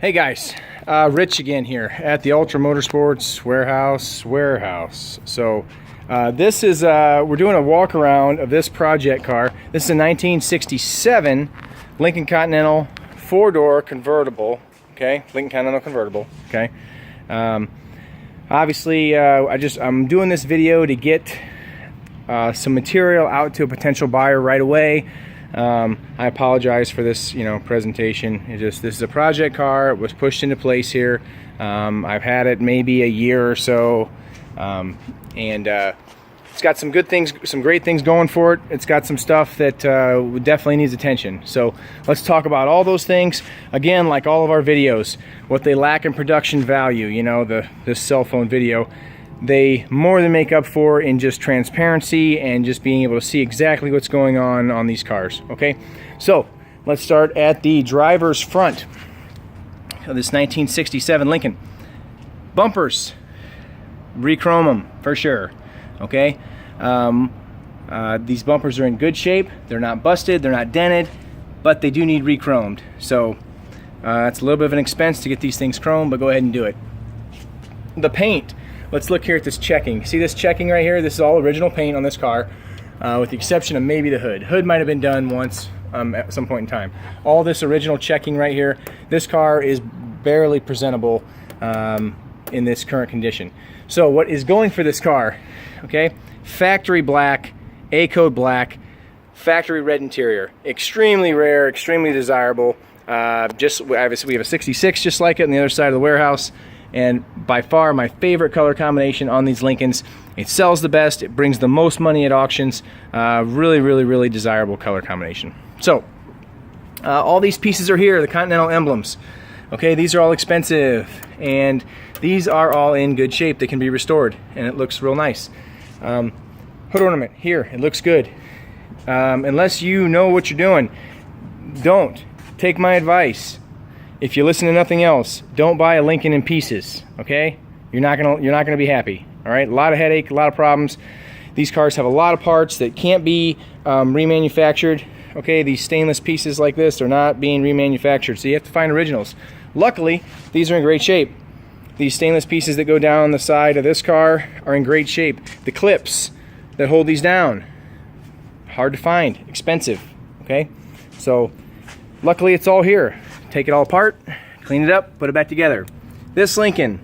Hey guys, Rich again here at the Ultra Motorsports warehouse. So this is we're doing a walk around of this project car. This is a 1967 Lincoln Continental 4-door convertible. Okay, Lincoln Continental convertible. Okay, obviously I'm doing this video to get some material out to a potential buyer right away. I apologize for this, presentation. This is a project car. It was pushed into place here. I've had it maybe a year or so, and it's got some good things, some great things going for it. It's got some stuff that definitely needs attention. So let's talk about all those things. Again, like all of our videos, what they lack in production value. This cell phone video, they more than make up for in just transparency and just being able to see exactly what's going on these cars. Okay, so let's start at the driver's front of this 1967 Lincoln. Bumpers, re-chrome them for sure. Okay, these bumpers are in good shape. They're not busted, they're not dented, but they do need re-chromed. So it's a little bit of an expense to get these things chromed, but go ahead and do it. The paint. Let's look here at this checking. See this checking right here? This is all original paint on this car, with the exception of maybe the hood. Hood might have been done once at some point in time. All this original checking right here. This car is barely presentable in this current condition. So what is going for this car? Okay, factory black, A-code black, factory red interior. Extremely rare, extremely desirable. We have a 66 just like it on the other side of the warehouse. And by far my favorite color combination on these Lincolns. It sells the best, it brings the most money at auctions. Really desirable color combination. So all these pieces are here, the Continental emblems. Okay, these are all expensive, and these are all in good shape. They can be restored, and it looks real nice. Hood ornament here, it looks good. Unless you know what you're doing, don't take my advice. If you listen to nothing else, don't buy a Lincoln in pieces. Okay, you're not gonna be happy. All right, a lot of headache, a lot of problems. These cars have a lot of parts that can't be remanufactured. Okay, these stainless pieces like this are not being remanufactured, so you have to find originals. Luckily, these are in great shape. These stainless pieces that go down the side of this car are in great shape. The clips that hold these down, hard to find, expensive. Okay, so luckily it's all here. Take it all apart, clean it up, put it back together. This Lincoln,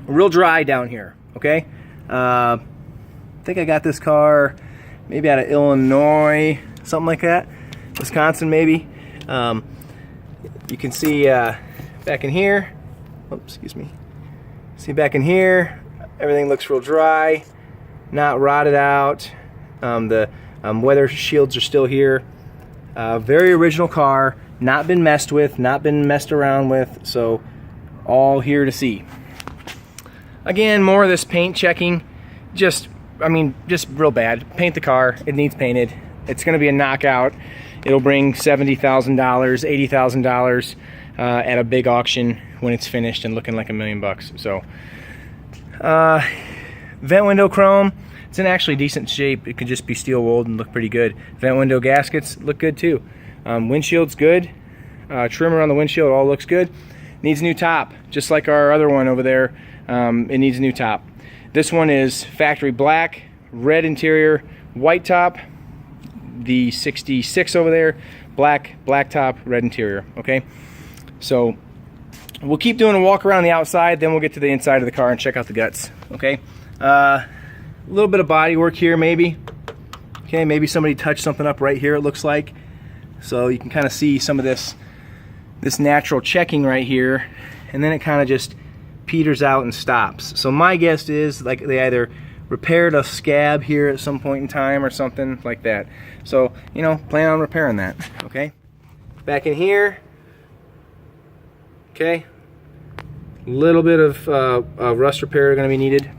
real dry down here, okay? I think I got this car maybe out of Illinois, something like that. Wisconsin maybe. You can see back in here, oops, excuse me. See back in here, everything looks real dry, not rotted out. The weather shields are still here. Very original car. Not been messed with, not been messed around with, so all here to see. Again, more of this paint checking. Just real bad. Paint the car, it needs painted. It's gonna be a knockout. It'll bring $70,000, $80,000 at a big auction when it's finished and looking like $1 million. So, vent window chrome, it's in actually decent shape. It could just be steel wooled and look pretty good. Vent window gaskets look good too. Windshield's good. Trimmer on the windshield all looks good. Needs a new top, just like our other one over there. It needs a new top. This one is factory black, red interior, white top. The 66 over there, black top, red interior. Okay, so we'll keep doing a walk around the outside, then we'll get to the inside of the car and check out the guts. Okay, a little bit of body work here maybe. Okay, maybe somebody touched something up right here, it looks like. So you can kind of see some of this natural checking right here, and then it kind of just peters out and stops. So my guess is like they either repaired a scab here at some point in time or something like that. So, plan on repairing that. Okay, back in here, okay, a little bit of rust repair going to be needed.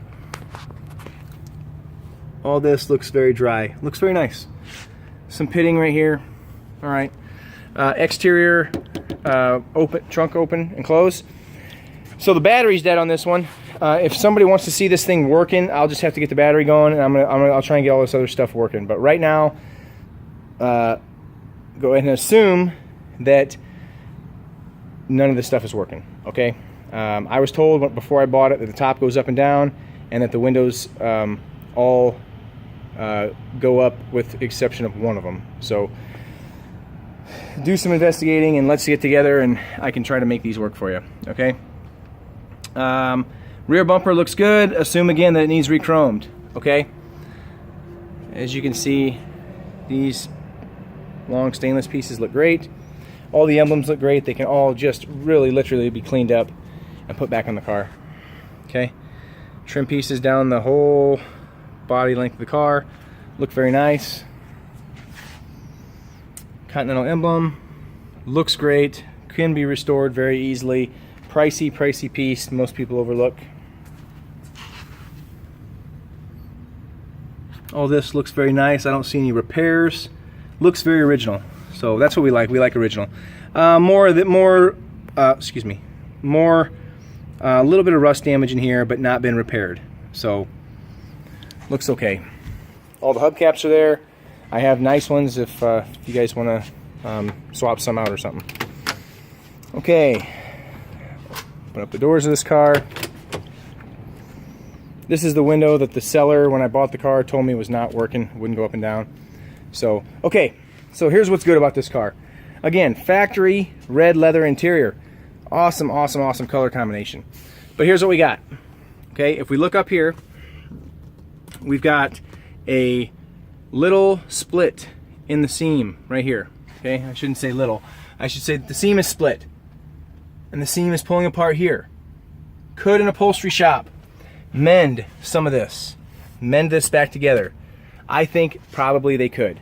All this looks very dry, looks very nice. Some pitting right here. All right, exterior trunk open and close. So the battery's dead on this one. If somebody wants to see this thing working, I'll just have to get the battery going, and I'll try and get all this other stuff working. But right now, go ahead and assume that none of this stuff is working, okay? I was told before I bought it that the top goes up and down and that the windows all go up with the exception of one of them. So do some investigating and let's get together and I can try to make these work for you, okay? Rear bumper looks good. Assume again that it needs re-chromed, okay? As you can see, these long stainless pieces look great. All the emblems look great. They can all just really literally be cleaned up and put back on the car, okay? Trim pieces down the whole body length of the car look very nice. Continental emblem looks great, can be restored very easily. Pricey piece most people overlook. All this looks very nice. I don't see any repairs. Looks very original. So that's what we like. We like original. A little bit of rust damage in here, but not been repaired. So looks okay. All the hubcaps are there. I have nice ones if you guys want to swap some out or something. Okay. Open up the doors of this car. This is the window that the seller, when I bought the car, told me was not working. Wouldn't go up and down. So, okay. So here's what's good about this car. Again, factory red leather interior. Awesome, awesome, awesome color combination. But here's what we got. Okay, if we look up here, we've got a little split in the seam right here. Okay, I shouldn't say little. I should say the seam is split. And the seam is pulling apart here. Could an upholstery shop mend some of this? Mend this back together? I think probably they could.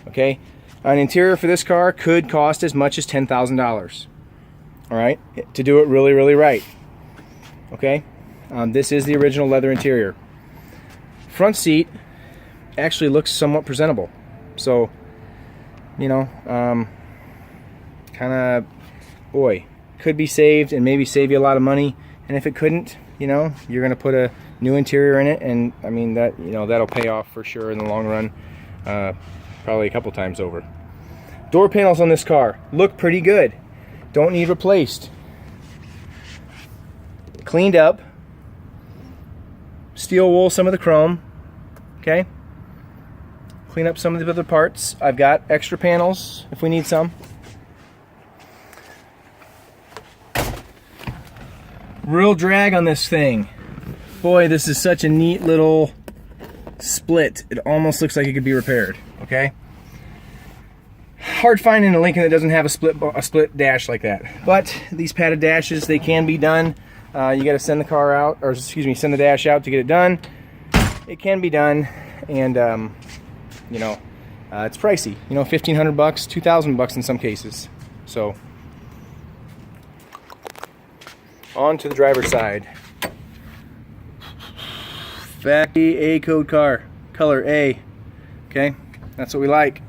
Okay, an interior for this car could cost as much as $10,000. All right, to do it really, really right. Okay, this is the original leather interior. Front seat actually looks somewhat presentable. So, you know, kind of, boy, could be saved and maybe save you a lot of money. And if it couldn't, you know, you're going to put a new interior in it, and I mean that, you know, that'll pay off for sure in the long run, probably a couple times over. Door panels on this car look pretty good. Don't need replaced. Cleaned up. Steel wool some of the chrome. Okay. Clean up some of the other parts. I've got extra panels if we need some. Real drag on this thing. Boy, this is such a neat little split. It almost looks like it could be repaired. Okay. Hard finding a Lincoln that doesn't have a split dash like that. But these padded dashes, they can be done. You got to send the car out, or excuse me, send the dash out to get it done. It can be done, and you know, it's pricey. You know, $1,500, $2,000 in some cases. So, on to the driver's side. Factory A code car, color A. Okay, that's what we like.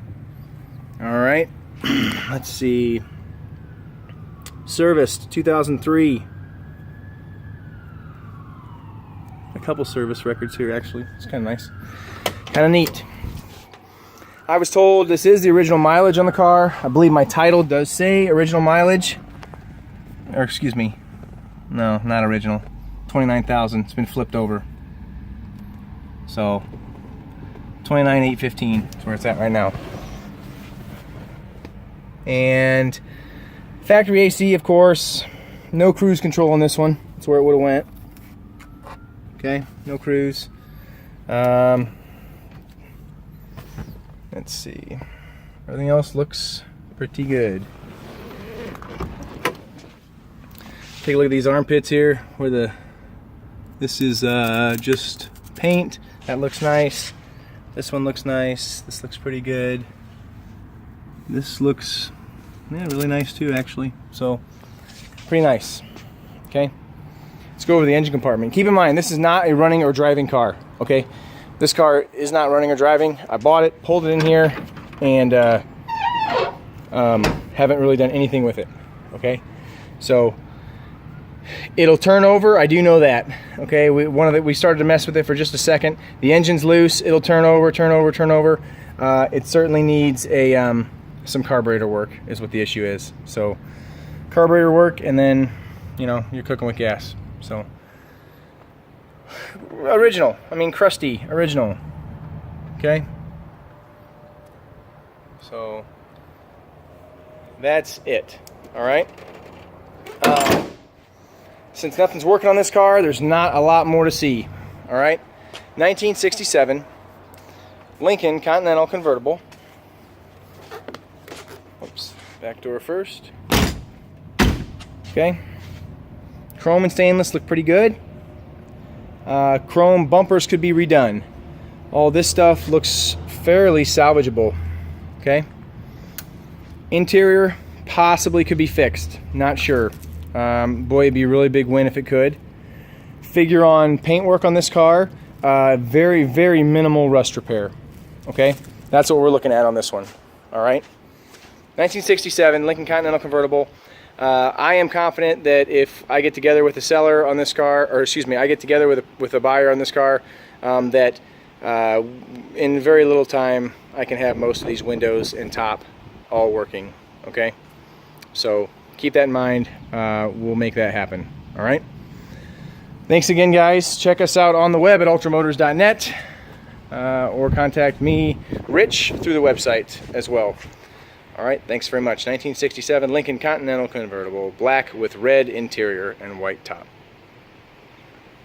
All right, let's see. Serviced 2003. A couple service records here, actually. It's kind of nice, kind of neat. I was told this is the original mileage on the car. I believe my title does say original mileage, or excuse me, no, not original. 29,000. It's been flipped over. So 29,815 is where it's at right now. And factory AC, of course. No cruise control on this one. That's where it would have went. Okay, no cruise. Let's see. Everything else looks pretty good. Take a look at these armpits here, where this is just paint. That looks nice. This one looks nice. This looks pretty good. This looks, yeah, really nice too, actually. So, pretty nice. Okay, let's go over the engine compartment. Keep in mind, this is not a running or driving car. Okay, this car is not running or driving. I bought it, pulled it in here, and haven't really done anything with it. Okay, so it'll turn over. I do know that. Okay, we started to mess with it for just a second. The engine's loose. It'll turn over. It certainly needs a some carburetor work is what the issue is. So carburetor work, and then, you know, you're cooking with gas. So, original. I mean, crusty, original. Okay? So, that's it. Alright? Since nothing's working on this car, there's not a lot more to see. Alright? 1967 Lincoln Continental convertible. Oops. Back door first. Okay. Chrome and stainless look pretty good. Chrome bumpers could be redone. All this stuff looks fairly salvageable. Okay. Interior possibly could be fixed. Not sure. Boy, it'd be a really big win if it could. Figure on paintwork on this car. Very, very minimal rust repair. Okay. That's what we're looking at on this one. All right. 1967 Lincoln Continental convertible. I am confident that if I get together with a seller on this car, or excuse me, I get together with a buyer on this car, that in very little time I can have most of these windows and top all working. Okay, so keep that in mind. We'll make that happen. All right. Thanks again, guys. Check us out on the web at ultramotors.net, or contact me, Rich, through the website as well. All right, thanks very much. 1967 Lincoln Continental convertible, black with red interior and white top.